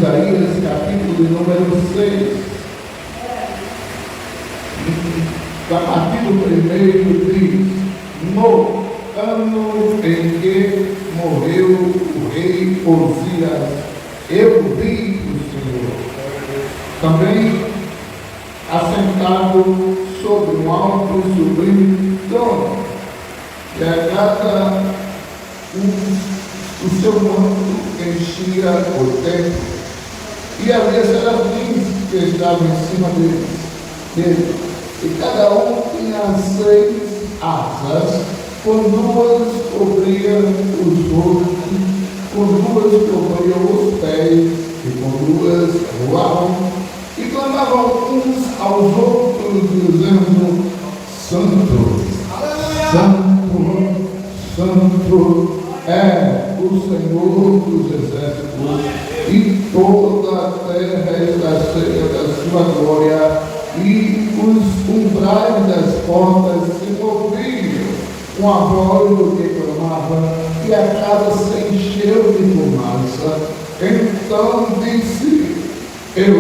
Isaías, capítulo número 6. A partir do primeiro diz: no ano em que morreu o rei Osias, eu vi o Senhor também assentado sobre um alto e sublime trono, e a cada o seu manto enchia o templo, e havia serafins que estavam em cima dele, e cada um tinha 6 asas, com 2 cobriam os rostos, com 2 cobriam os pés, e com 2 voavam, e clamavam uns aos outros, dizendo: Santo, Santo, Santo é o Senhor dos exércitos, e toda a terra está cheia da sua glória. E os umbrais das portas se moviam com a voz do que clamava, e a casa se encheu de fumaça. Então disse eu: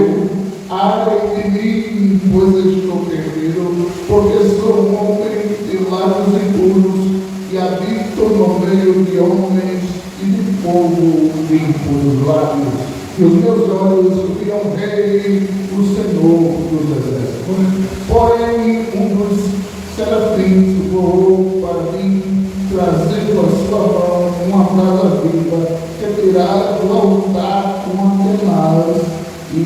ai de mim, pois estou perdido, porque sou um homem de lábios impuros, e habito no meio de homens e de povo de impuros lábios. E os meus olhos viam o Rei, o Senhor dos exércitos. Porém, um dos serafins voou para mim, trazendo a sua mão uma brasa viva, retirada do altar com tenaz, e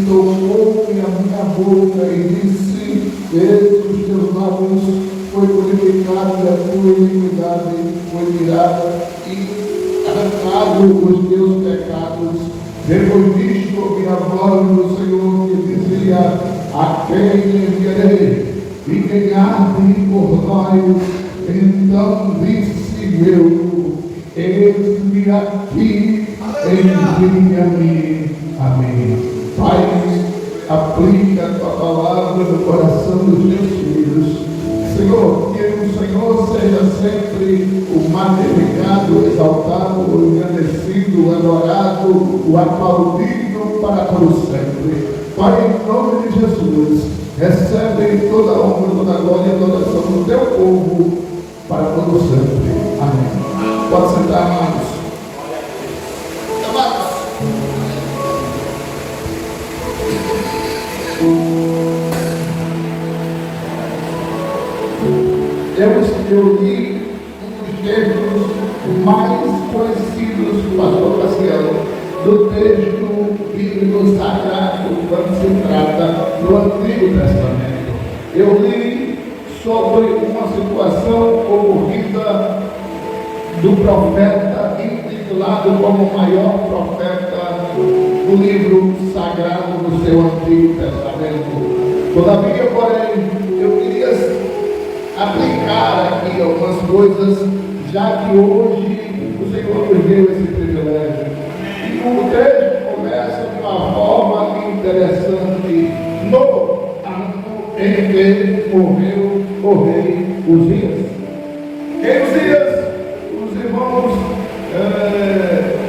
tocou-me a minha boca e disse: eis os teus lábios, foi purificado e a tua iniquidade foi tirada, e arrancado os teus pecados. Depois disto, ouvi a voz do Senhor que dizia: a quem enviarei? E quem há de ir por nós? Então disse eu: eis-me aqui, envia-me a mim. Pai, aplica a tua palavra no coração dos teus filhos. Senhor, que o Senhor seja sempre o magnificado, exaltado, o engrandecido, o adorado, o aplaudido para todo sempre. Pai, em nome de Jesus, recebe toda a honra, toda a glória e toda a adoração do teu povo para todo sempre. Amém. Pode sentar, amados. Eu li um dos textos mais conhecidos do pastor Cassiano, do texto bíblico sagrado, quando se trata do Antigo Testamento. Eu li sobre uma situação ocorrida do profeta, intitulado como o maior profeta do livro sagrado do seu Antigo Testamento. Todavia, porém, eu queria aplicar aqui algumas coisas, já que hoje o Senhor nos deu esse privilégio. E o texto começa de uma forma interessante: no ano em que morreu o rei Osias. Rei Osias, os irmãos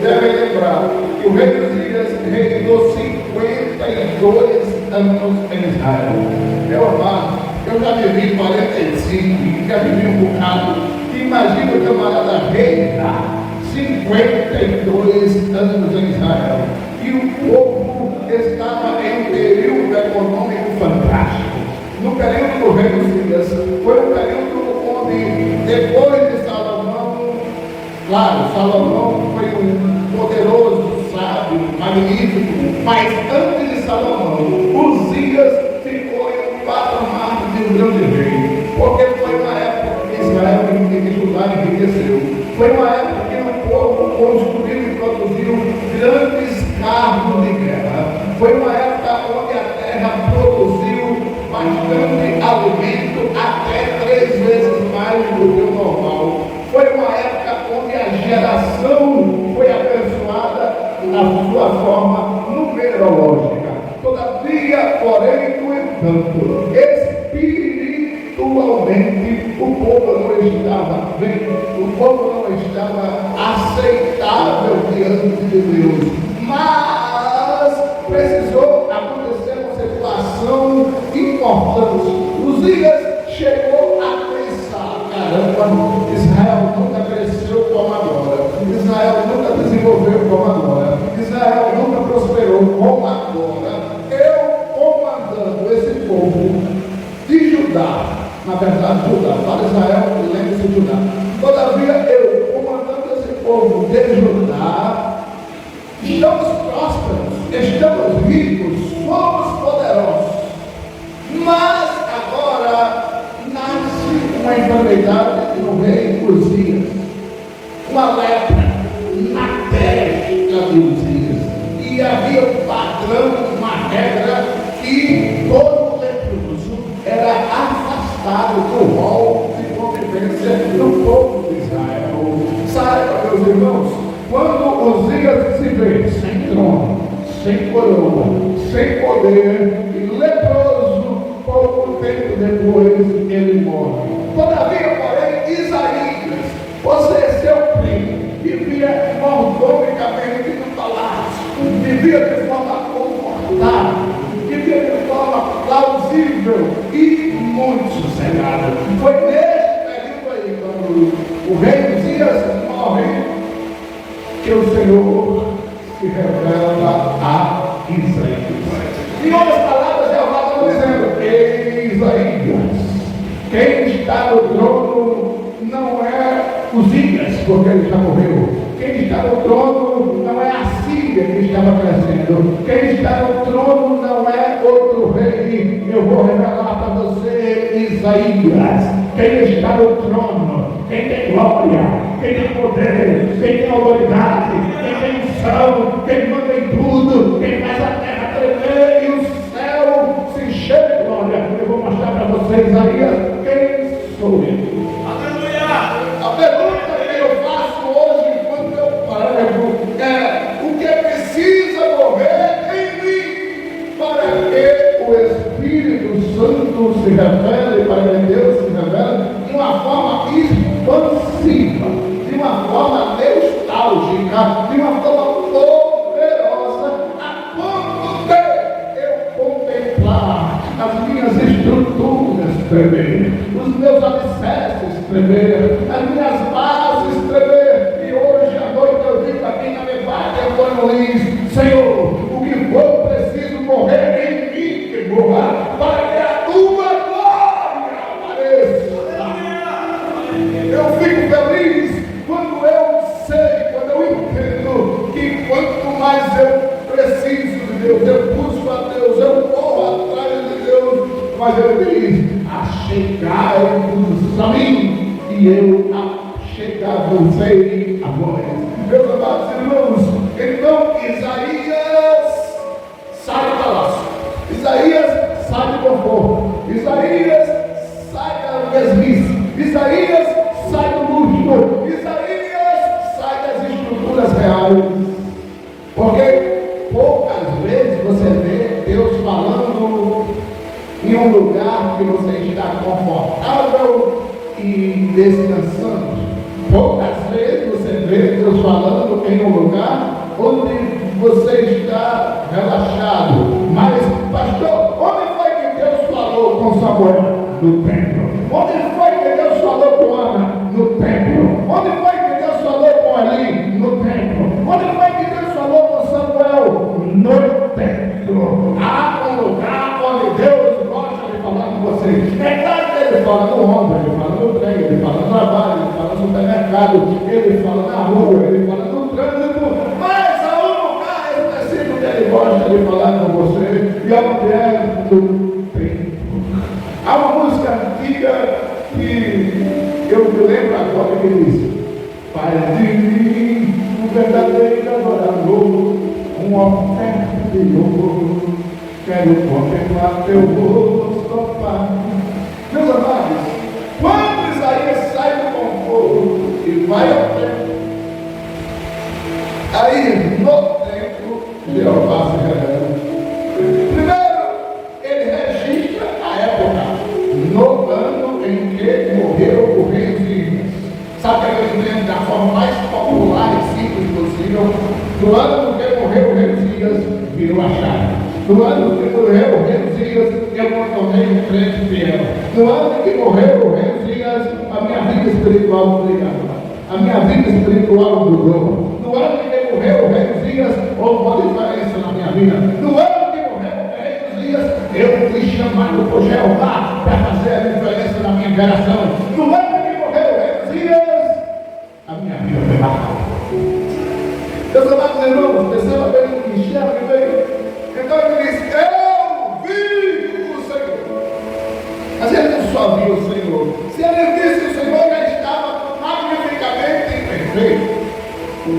devem lembrar que o rei Osias reinou 52 anos em Israel. Meu amado, eu já vivi 45, já vivi um bocado. Imagina o camarada reinar 52 anos em Israel. E o povo estava em um período econômico fantástico. No período do rei Osias, foi um período onde, depois de Salomão, claro, Salomão foi um poderoso, sábio, magnífico, mas antes de Salomão, Osias ficou em um patamar de um grande rei, porque foi uma época que Israel e Judá enriqueceu. Foi uma época que o povo construiu e produziu grandes carros de guerra. Foi uma época onde a terra produziu bastante alimento, até 3 vezes mais do que o normal. Foi uma época onde a geração foi abençoada na sua forma numerológica. Todavia, porém, no entanto, espiritualmente, o povo não estava bem, o povo não estava aceitável diante de Deus. Mas Judá. Todavia, eu, comandando esse povo de Judá, estamos prósperos, estamos ricos, somos poderosos. Mas agora nasce uma enfermidade no rei Uzias, uma lepra na testa de Uzias. E havia um padrão, uma regra, que todo leproso era afastado do rol de convivência do povo de Israel. Saiba, meus irmãos, quando Uzias se vê sem trono, sem coroa, sem poder e leproso, pouco tempo depois ele morre. Todavia, porém, Isaías, você, seu primo, vivia mordomicamente no palácio, vivia de forma confortável, vivia de forma plausível e muito sossegada. Foi nesse período aí, quando o rei Uzias morre, que o Senhor se revela a Isaías. Em outras palavras, Jeová está dizendo: ei, Isaías, quem está no trono não é Uzias, porque ele já morreu. Quem está no trono não é a Síria que estava crescendo. Quem está no trono não é outro rei. Eu vou revelar para você, Isaías, quem está no trono, quem tem glória, quem tem poder, quem tem autoridade, quem tem unção, quem manda em tudo, quem faz a terra tremer e o céu se encher de glória. Eu vou mostrar para você, Isaías, quem sou eu. A pergunta que eu faço hoje, enquanto eu prego, é: o que precisa morrer em mim para que o Espírito Santo se revele, para que Deus se revele de uma forma expansiva, de uma forma nostálgica, de uma forma poderosa, a ponto de eu contemplar as minhas estruturas tremer, os meus alicerces tremer, as minhas bases tremer. E hoje à noite eu digo aqui na Nevada, Antônio Luiz: Senhor, o que for preciso morrer em mim, que morra, para que a tua glória apareça. Eu fico feliz quando eu sei, quando eu entendo que quanto mais eu preciso de Deus, eu busco a Deus, eu corro atrás de Deus, mas ele diz: achegai-vos a mim, e eu chegar-vos-ei a vós. Meus amados irmãos, então Isaías sai do palácio, Isaías sai do conforto, Isaías sai da mesmice, Isaías sai do luxo, Isaías sai das estruturas reais. Porque poucas vezes você vê Deus falando em um lugar que você está confortável e descansando. Poucas vezes você vê Deus falando em um lugar onde você está relaxado. Mas, pastor, onde foi que Deus falou com Samuel? No templo. Onde foi que Deus falou com Ana? No templo. Onde foi que Deus falou com Eli? No templo. Onde foi que Deus falou com Samuel? No templo. Há um lugar onde Deus gosta de falar com você. É claro que ele fala no ônibus, ele fala no trem, ele fala no trabalho, ele fala no supermercado, ele fala na rua, ele fala no trânsito, mas há um lugar específico que ele gosta de falar com você, e é o que é do templo. Há uma música antiga que eu me lembro agora que diz: faz de mim um verdadeiro adorador, um oferta de louvor, quero contemplar teu rosto, ó Pai. Meus amados, quando Isaías sai do conforto e vai ao templo, aí no templo Jeová se revela. Primeiro, ele registra a época, no ano em que morreu o rei Uzias. Sabe que eu entendo da forma mais popular e simples possível? No ano em que morreu o rei Uzias, virou a chave. No ano que morreu o rei Uzias, eu me tornei um crente fiel. No ano que morreu o rei Uzias, a minha vida espiritual mudou. A minha vida espiritual mudou. No ano que morreu o rei Uzias, houve uma diferença na minha vida. No ano que morreu o rei Uzias, eu fui chamado por Jeová para fazer a diferença na minha geração. No ano que morreu o rei Uzias, Amados irmãos, perceba bem o que enxerga bem. Então ele diz: eu vi o Senhor. Mas ele não só viu o Senhor. Se ele visse o Senhor, já estava magnificamente perfeito.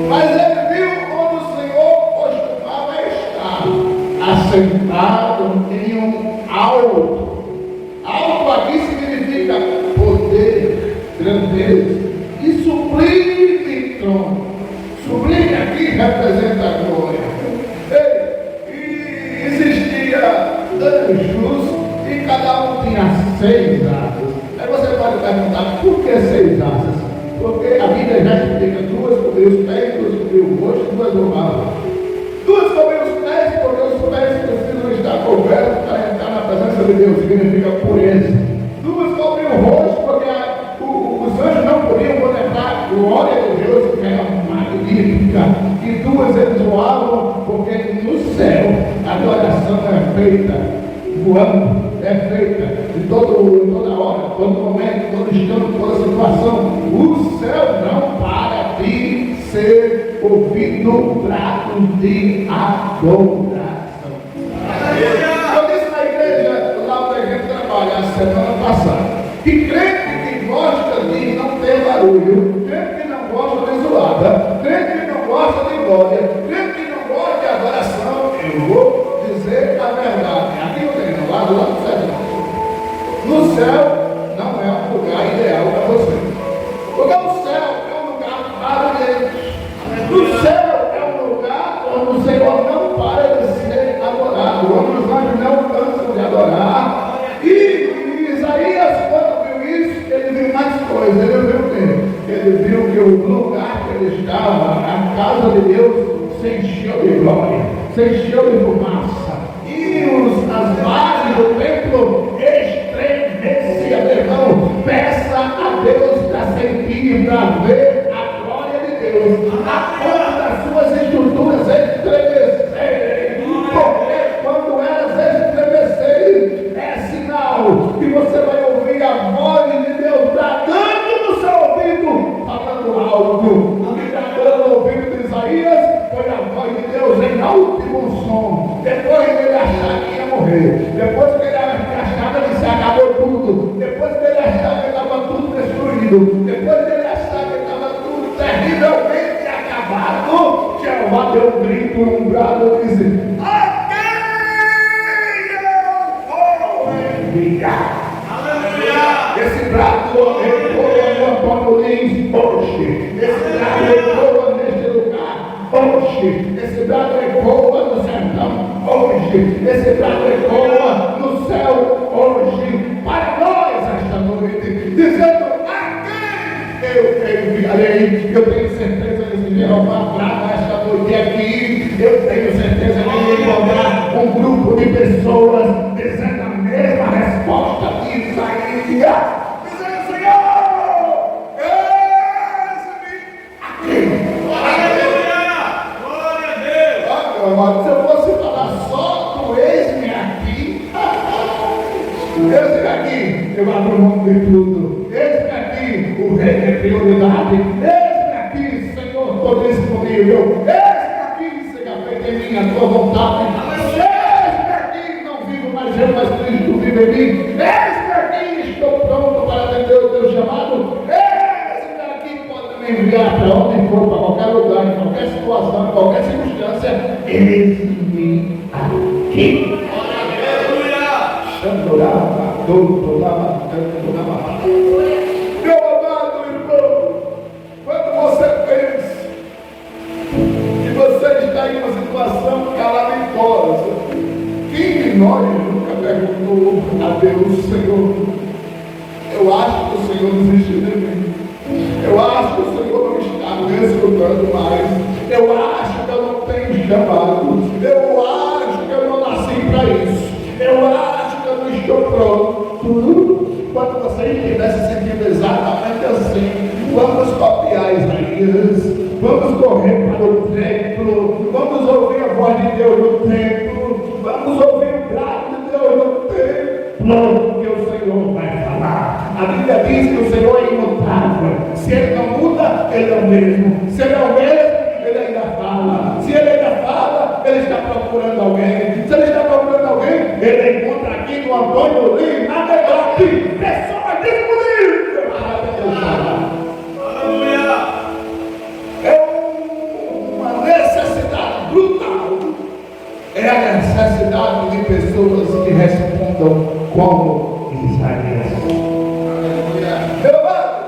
Mas ele viu onde o Senhor costumava estar, assentado em um alto. Alto aqui significa poder, grandeza e sublime trono. Sublime aqui representa a glória. E existia anjos e cada um tinha 6 asas. Aí você pode perguntar: por que 6 asas? Porque a Bíblia já explica: 2 cobriu os pés, 2 cobriu o rosto, 2 domavam. 2 cobriu os pés, porque os pés precisam estar cobertos para entrar na presença de Deus, significa pureza. 2 cobriu o rosto, porque os anjos não podiam contemplar a glória de Deus, que era magnífica. E 2 eles voavam, porque no céu a adoração é feita voando, é feita de toda hora, todo momento, todo instante, toda situação. O céu não para de ser ouvido prato de adoração. Eu disse na igreja, lá onde a gente trabalha, a semana passada, que crente que gosta de não ter barulho, crente que não gosta de zoada, crente que não gosta de glória, crente que não gosta de adoração, eu vou dizer a verdade. Aqui não tem não, lá no céu não. No céu não é um lugar ideal para você. Porque o céu é um lugar barulhento. No céu é um lugar onde o Senhor não para de ser adorado, onde os anjos não cansam de adorar. E Isaías, quando viu isso, ele viu mais coisas. Ele viu o quê? Ele viu que o lugar que ele estava, a casa de Deus, se encheu de glória, se encheu de fumaça. E as bases do templo estremeciam. Irmão, peça a Deus para sentir, para ver a glória de Deus, a ponto das suas estruturas estremecerem. Porque quando elas estremecerem, é sinal que você vai ouvir a voz de Deus bradando no seu ouvido, falando alto. O que bradou no ouvido de Isaías foi a voz de Deus em último som. Depois dele achar que ia morrer, depois que ele achava que se acabou tudo, depois que ele achava que estava tudo destruído, depois que ele achava que estava tudo terrivelmente acabado, Jeová deu um grito, um brado e disse: a quem eu vou enviar? Esse brado ecoa no Antônio Lins hoje. Esse brado ecoa neste lugar hoje. Esse brado ecoa no sertão hoje. Esse brado ecoa no céu hoje. Para nós esta noite, dizendo: a quem eu enviarei? Eu tenho certeza que se Jeová brada esta noite aqui, eu tenho certeza que ele encontrar um grupo de pessoas dizendo a mesma resposta de Isaías, dizendo: Senhor, eis-me aqui. Glória a Deus. Olha, se eu fosse falar só do eis-me aqui, eis-me aqui, eu abro mão de tudo. Eis-me aqui, o rei é prioridade. Eis-me aqui, Senhor, todo disponível. Eis-me aqui, seja feita em mim a tua vontade. Eis-me aqui, não vivo mais eu, mas Cristo vive em mim. Eis-me aqui, estou pronto para atender o teu chamado. Eis-me aqui, pode me enviar para onde for, para qualquer lugar, em qualquer situação, em qualquer circunstância. Eis-me aqui. Meu amado irmão, quando você pensa que você está em uma situação calamitosa, quem de nós nunca perguntou a Deus: Senhor, eu acho que o Senhor desistiu de mim, eu acho que o Senhor não está me escutando mais, eu acho que eu não tenho chamado, eu acho que eu não nasci para isso, eu acho que eu não estou pronto. Quando você estiver se sentindo exatamente assim, vamos copiar Isaías, vamos correr para o templo, vamos ouvir a voz de Deus no templo, vamos ouvir o grito de Deus no templo, que o Senhor vai falar. A Bíblia diz que o Senhor é imutável. Se ele não muda, ele é o mesmo. Se ele é o mesmo, ele ainda fala. Se ele procurando alguém. Se ele está procurando alguém, ele encontra aqui no Antônio Lee, na Degote, pessoas disponíveis. É uma necessidade brutal. É a necessidade de pessoas que respondam como Isaías. Meu amado,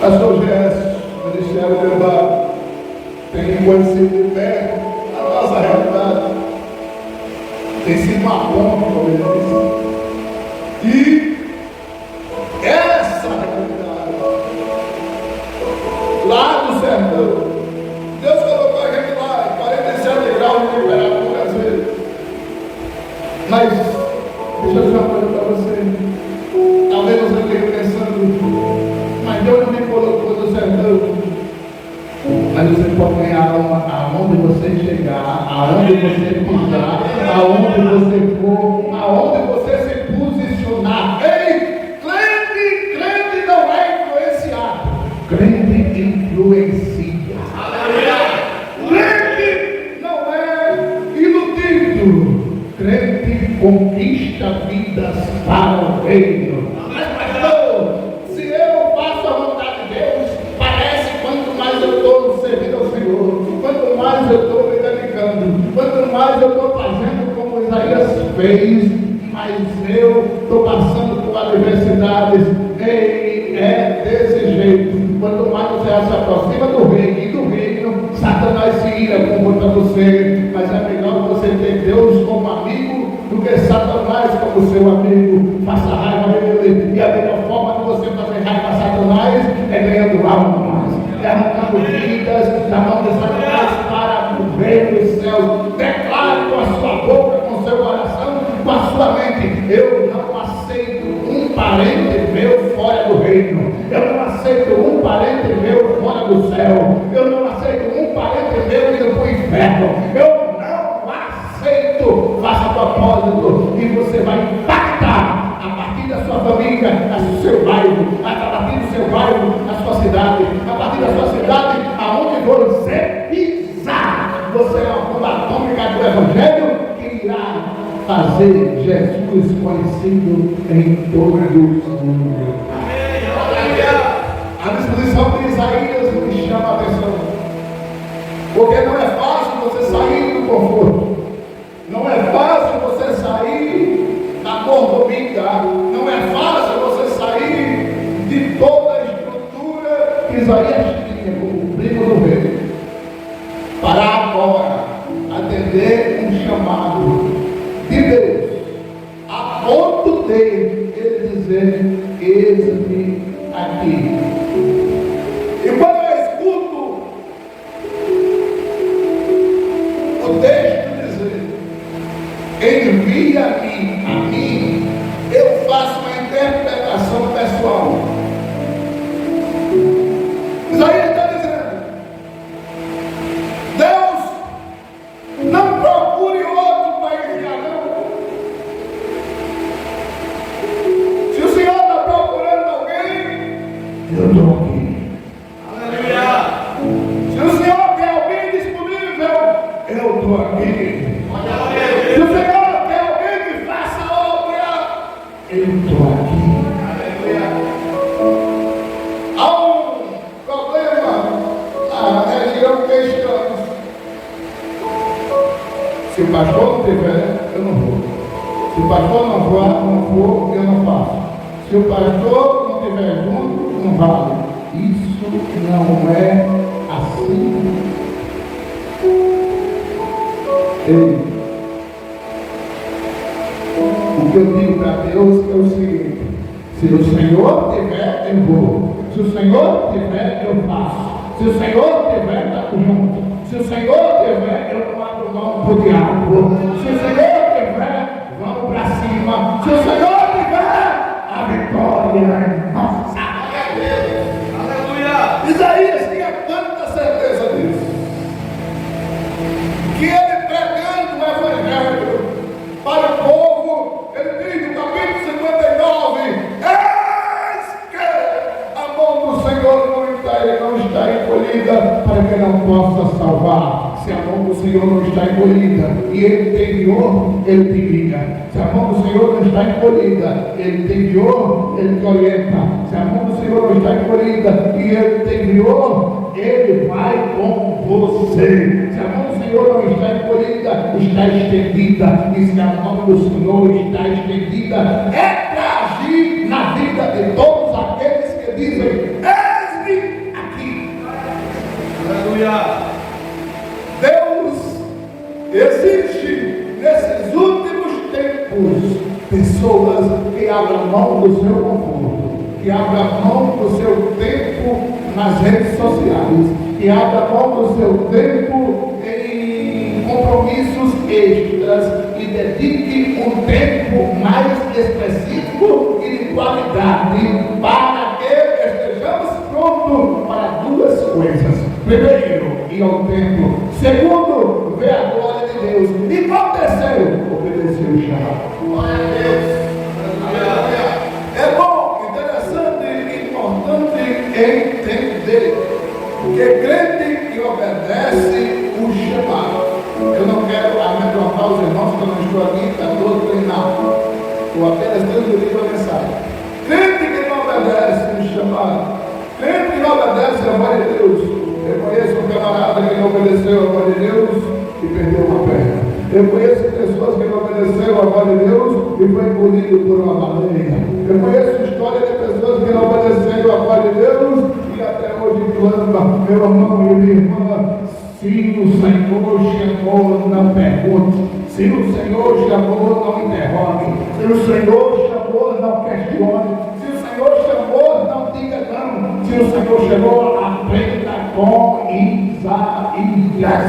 pastor Gerson, Ministério do Bar, tem conhecido de perto a nossa realidade. Tem sido uma bomba, como ele disse. E essa realidade, lá no sertão, Deus colocou a gente lá em 47 graus de temperatura às vezes. Mas, deixa eu dizer uma coisa para você. Talvez você esteja pensando, mas Deus não me colocou no sertão. Mas você pode ganhar aonde você chegar, aonde você pisar, aonde você for, aonde você se posicionar. Ei, crente não é influenciado, crente influencia. Crente não é iludido, crente conquista vidas para o reino. Mas pastor, se eu faço a vontade de Deus, parece quanto mais eu estou servindo ao Senhor, quanto mais eu estou me dedicando, quanto mais eu estou fazendo como Isaías fez, mas eu estou passando por adversidades. Ei, é desse jeito. Quanto mais você se aproxima do reino e do reino, Satanás se ira contra você. Mas é melhor você ter Deus como amigo do que Satanás como seu amigo. Faça raiva dele. E a melhor forma de você fazer raiva a Satanás é ganhando almas, é arrancando vidas da mão de Satanás para o reino dos céus. Declare com a sua boca, com o seu coração, com a sua mente: eu não aceito um parente meu fora do reino. Eu não aceito um parente meu fora do céu. Eu não aceito um parente meu indo para o inferno. Eu não aceito. Faça propósito e você vai impactar a partir da sua família, do seu bairro, a partir do seu bairro, a sua cidade, a partir da sua cidade, aonde você pisar. Você é uma bomba atômica do Evangelho que irá fazer Jesus conhecido em todo o mundo. A disposição de Isaías me chama a atenção, porque não é fácil você sair do conforto, não é fácil você sair da mordomia, não é fácil você sair de toda a estrutura que Isaías tinha como primo do rei, para agora atender um chamado de Deus, a ponto de ele dizer: eis-me aqui. E quando eu escuto o texto dizer: envia-me a mim, eu faço uma interpretação pessoal. Isaías está dizendo: Deus, não procure outro para enviar, não. Se o Senhor está procurando alguém, eu estou aqui. Aleluia. Se o Senhor quer alguém disponível, eu estou aqui. Se o Senhor quer alguém que faça a obra, eu estou aqui. Aleluia. Há um problema na região que estamos. Se o pastor não tiver, eu não vou. Se o pastor não for, eu não faço. Se o pastor não estiver junto, não vale. Isso não é assim. Ei, o que eu digo para Deus é o seguinte: se o Senhor tiver, eu vou. Se o Senhor tiver, eu faço. Se o Senhor tiver, estamos juntos. Se o Senhor tiver, eu não abro mão para o diabo. Se o Senhor tiver, vamos para cima. Se o Senhor tiver, a vitória é nossa. Aleluia. Isaías tinha tanta certeza disso, que ele pregando o Evangelho para o povo, ele diz no capítulo 59: eis que a mão do Senhor não está encolhida, para que não possa salvar. Se a mão do Senhor não está encolhida e Ele te enviou, Ele te guia. Se a mão do Senhor não está encolhida, Ele te enviou, Ele te orienta. Se a mão do Senhor não está encolhida e Ele te enviou, Ele vai com você. Se a mão do Senhor não está encolhida, está estendida. E se a mão do Senhor está estendida, é para agir na vida de todos aqueles que dizem: eis-me aqui. Aleluia. Deus existe nesses últimos tempos pessoas que abram mão do seu conforto, que abram mão do seu tempo nas redes sociais, que abram mão do seu tempo em compromissos extras e dedique um tempo mais específico e de qualidade para que estejamos prontos para duas coisas. Primeiro, ir ao templo. Segundo, ver a glória de Deus. E qual terceiro? Obedecer o chamado. Glória a Deus. É bom, interessante e importante entender que crente que obedece o chamado. Eu não quero amedrontar os irmãos que eu não estou aqui, está todo treinado. Estou apenas transmitindo a mensagem. Crente que não obedece o chamado. Crente que não obedece a voz de Deus. Eu conheço um camarada que não obedeceu a voz de Deus e perdeu uma perna. Eu conheço pessoas que não obedeceram a voz de Deus e foi engolido por uma baleia. Eu conheço história de pessoas que não obedeceram a voz de Deus e até hoje clamam: meu irmão e minha irmã, se o Senhor chamou, não pergunte. Se o Senhor chamou, não interrogue. Se o Senhor chamou, não questione. Se o Senhor chamou, não diga não. Se o Senhor chamou, aprenda com Isaías.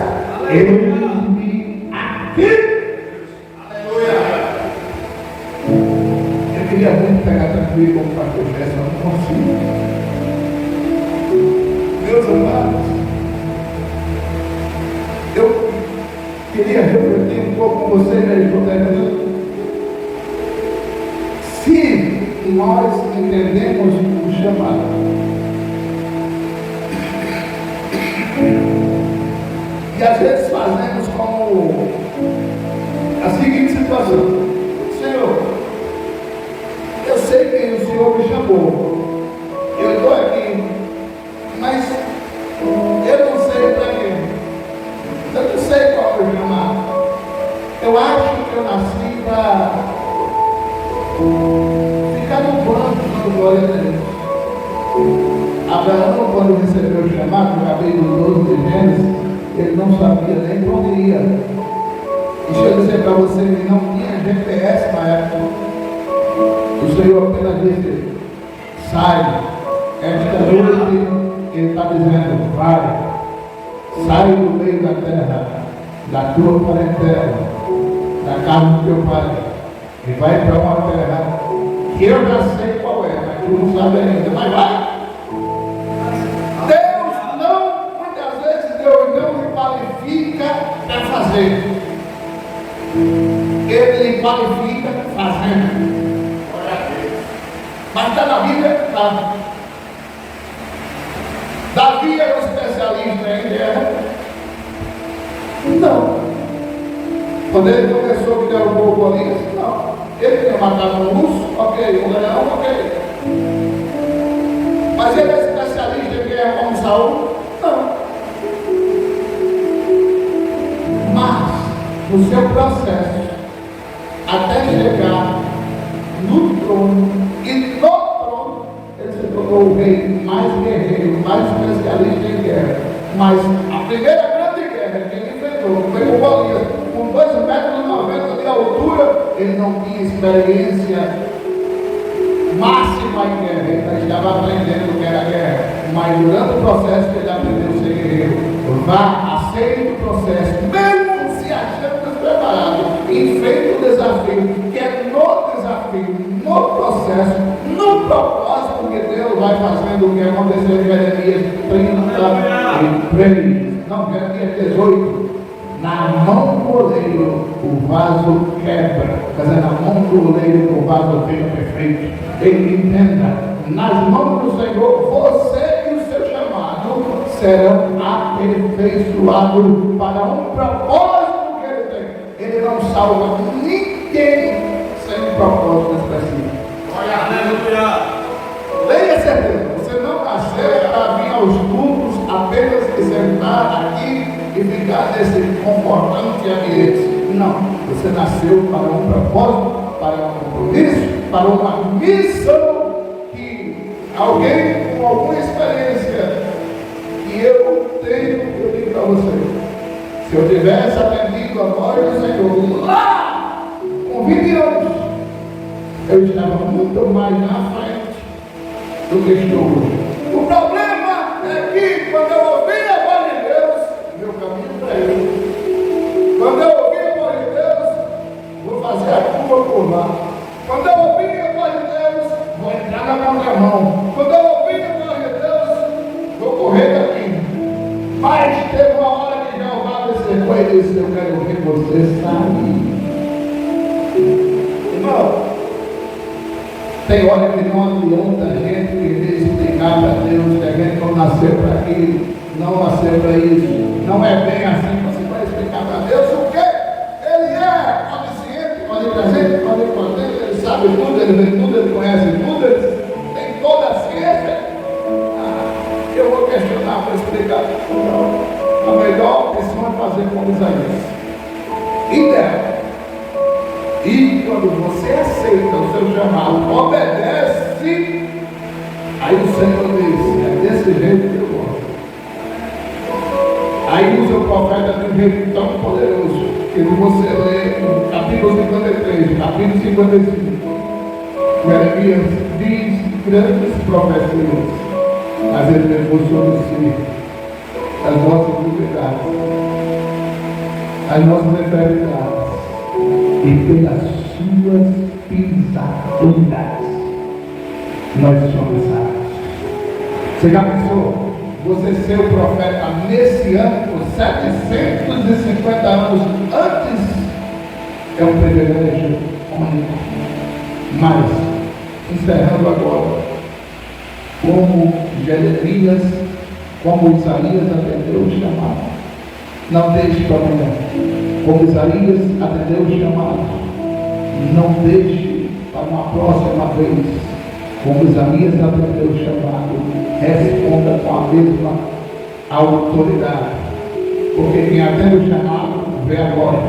Eis-me aqui. Aleluia. Eu queria muito pegar tranquilo como o pastor Gerson, não consigo. Meus amados, eu queria refletir um pouco com vocês, né? Estou terminando. Se nós entendemos o chamado, e às vezes fazemos como a seguinte situação: Senhor, eu sei que o Senhor me chamou, eu estou aqui, mas eu não sei para quê, eu não sei qual é o chamado. Eu acho que eu nasci para ficar no banco dando glória a Deus. Abraão, quando recebeu o chamado, no capítulo 12 de Gênesis, ele não sabia nem para onde ia. Deixa eu dizer para você, ele não tinha GPS na época. O Senhor apenas disse: sai. Esta noite ele está dizendo: vai, sai do meio da terra, da tua parentela, da casa do teu pai, e vai para uma terra que eu já sei qual é, mas tu não sabe ainda, mas vai. Para fazer, ele qualifica fazendo. Mas está na Bíblia? Está. Davi era um especialista em guerra? Não. Quando ele começou que derrubou o Golias? Não. Ele tinha matado um urso? Ok. Um leão? Ok. Mas ele é especialista em guerra como Saul? Não. Mas, no seu processo, até chegar no trono, e no trono, ele se tornou o rei mais guerreiro, mais especialista em guerra. Mas a primeira grande guerra que ele enfrentou foi com Golias, com 2,90 metros de altura. Ele não tinha experiência máxima em guerra, ele estava aprendendo o que era guerra. Mas durante o processo ele aprendeu a ser guerreiro. Vá, aceite o processo, mesmo se achando despreparado, enfrente o desafio, que é no desafio, no processo, no propósito que Deus vai fazendo o que aconteceu em Jeremias 33. Não, Jeremias 18. Na mão do oleiro o vaso quebra, quer dizer, na mão do oleiro o vaso fica perfeito. Ele entenda, nas mãos do Senhor, você e o seu chamado serão aperfeiçoados para um propósito que ele tem. Ele não salva ninguém sem propósito específico. Aleluia. Tenha certeza, você não nasceu para vir aos cultos apenas se sentar aqui e ficar nesse confortante ambiente. Não, você nasceu para um propósito, para um compromisso, para uma missão que alguém com alguma experiência que eu tenho, eu digo para você, se eu tivesse atendido a voz do Senhor lá com 20 anos, eu estava muito mais na frente do que estou hoje. O problema é que quando eu ouvi a voz de Deus, meu caminho para ele. Quando eu ouvi a voz de Deus, vou fazer a curva por lá. Quando eu ouvi a voz de Deus, vou entrar na contramão. Quando eu ouvi a voz de Deus, vou correr daqui. Mas teve uma hora que Jeová desceu e disse: eu quero ver você sair. Irmão, tem hora que não adianta a gente querer explicar para Deus que a gente não nasceu para aquilo, não nasceu para isso. Não é bem assim que você vai explicar para Deus o quê? Ele é onisciente, onipresente, onipotente, ele sabe tudo, ele vê tudo, ele conhece tudo, ele tem toda a ciência. Eu vou questionar para explicar. Não. A melhor opção é fazer como Isaías. Ideal. E quando você aceita o seu chamado, obedece, aí o Senhor diz: é desse jeito que eu gosto. Aí usa o profeta de um jeito tão poderoso, que você lê no capítulo 53, capítulo 55, Jeremias diz grandes profecias, mas ele levou sobre si as nossas dificuldades, as nossas enfermidades. E pelas suas pisaduras nós somos sarados. Você já pensou? Você ser o profeta messiânico 750 anos antes é um privilégio único. Mas, encerrando agora, como Jeremias, como Isaías atendeu o chamado, não deixe para amanhã. Como Isaías atendeu o chamado, não deixe para uma próxima vez. Como Isaías atendeu o chamado, responda com a mesma autoridade. Porque quem atende o chamado, vê a glória.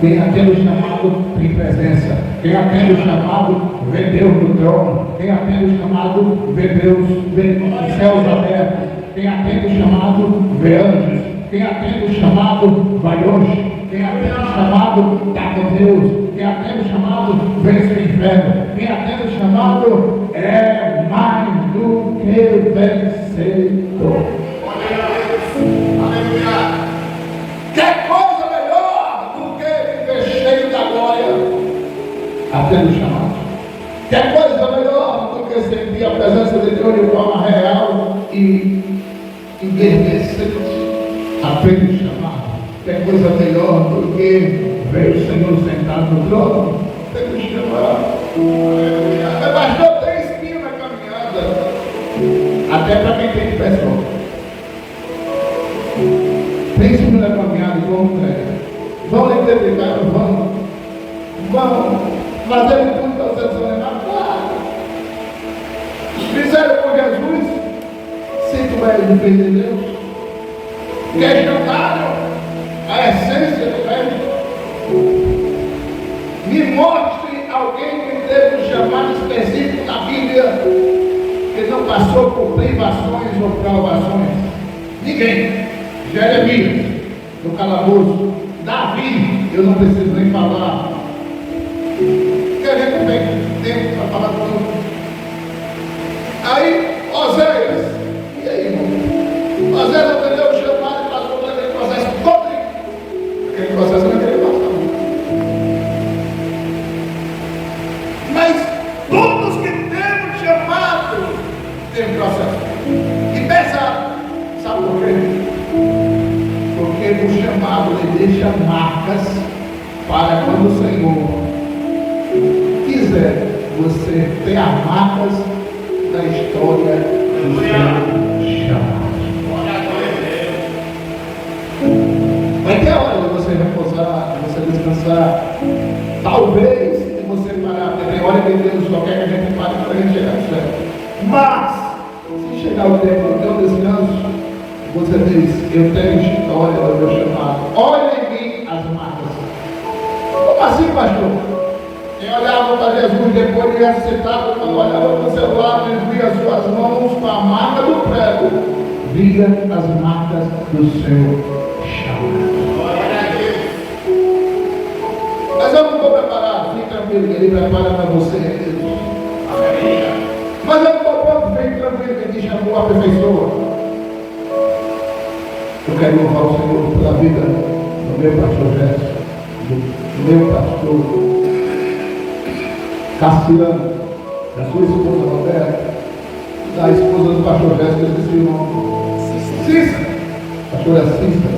Quem atende o chamado, tem presença. Quem atende o chamado, vê Deus no trono. Quem atende o chamado, vê Deus, vê os céus abertos. Quem atende o chamado, vê anjos. Quem atende o chamado, vai hoje. Quem atende o chamado, está com Deus. Quem atende o chamado, vence o inferno. Quem atende o chamado, é mais do que vencedor. Aleluia. Quer coisa melhor do que viver cheio da glória? Atende o chamado. Quer coisa melhor do que sentir a presença de Deus de forma real e envelhecente? Atende o chamado. Quer coisa melhor do que ver o Senhor sentado no trono? Atende o chamado. Mas pastor, tem espinho na caminhada. Até para quem tem pessoa. Tem espinho na caminhada e vamos entregar. Vão identificar, vamos fazer tudo para você desanimar. Claro. Fizeram por Jesus. Se tu és o filho de Deus, questionaram a essência do reino. Me mostre alguém que teve um chamado específico na Bíblia que não passou por privações ou provações. Ninguém. Jeremias, no calabouço. Davi, eu não preciso nem falar. Porque a gente tem tempo para falar tudo. Aí, Oséias. E aí, irmão? Oséias atendeu o chamado e passou por aquele processo todo. Aquele processo não queria passar. Mas todos que têm um chamado têm um processo. E pesado. Sabe por quê? Porque o chamado ele deixa marcas para quando o Senhor quiser você ter as marcas da história do seu chamado. você repousar, de você descansar. Talvez, se você parar, porque tem hora que Deus só quer que a gente pare para a gente chegar no céu. Mas, se chegar o tempo do teu descanso, você diz, eu tenho história do meu chamado. Olha em mim as marcas. Como assim, pastor? Quem olhava para Jesus depois de ressuscitado, quando olhava para o seu lado e via suas mãos com a marca do prego, via as marcas do seu chamado. Mas eu não estou preparado, fique tranquilo, ele prepara para você, Jesus. Mas eu não estou pronto, fique tranquilo, ele te chamou a aperfeiçoa. Eu quero louvar o Senhor pela vida do meu pastor Jéssica, do meu pastor Cassiano, da sua esposa Roberta, da esposa do pastor Jéssica, eu esqueci o nome. Cícera, pastora Cícera,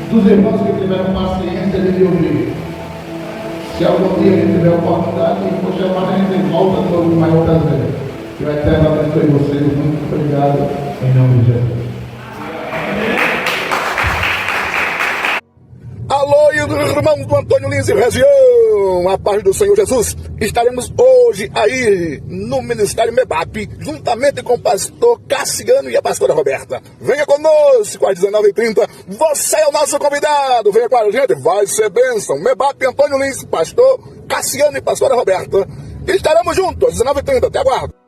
dos irmãos que tiveram paciência de me ouvir. Se algum dia ele tiver oportunidade e for chamado, a gente volta de novo com o maior prazer. Que o Eterno abençoe vocês. Muito obrigado, em nome de Jesus. Alô, irmãos do Antônio Lins e região, a paz do Senhor Jesus. Estaremos hoje aí no Ministério MEBAP, juntamente com o pastor Cassiano e a pastora Roberta. Venha conosco às 19h30, você é o nosso convidado, venha com a gente, vai ser bênção. MEBAP, Antônio Lins, pastor Cassiano e pastora Roberta. Estaremos juntos às 19h30, te aguardo.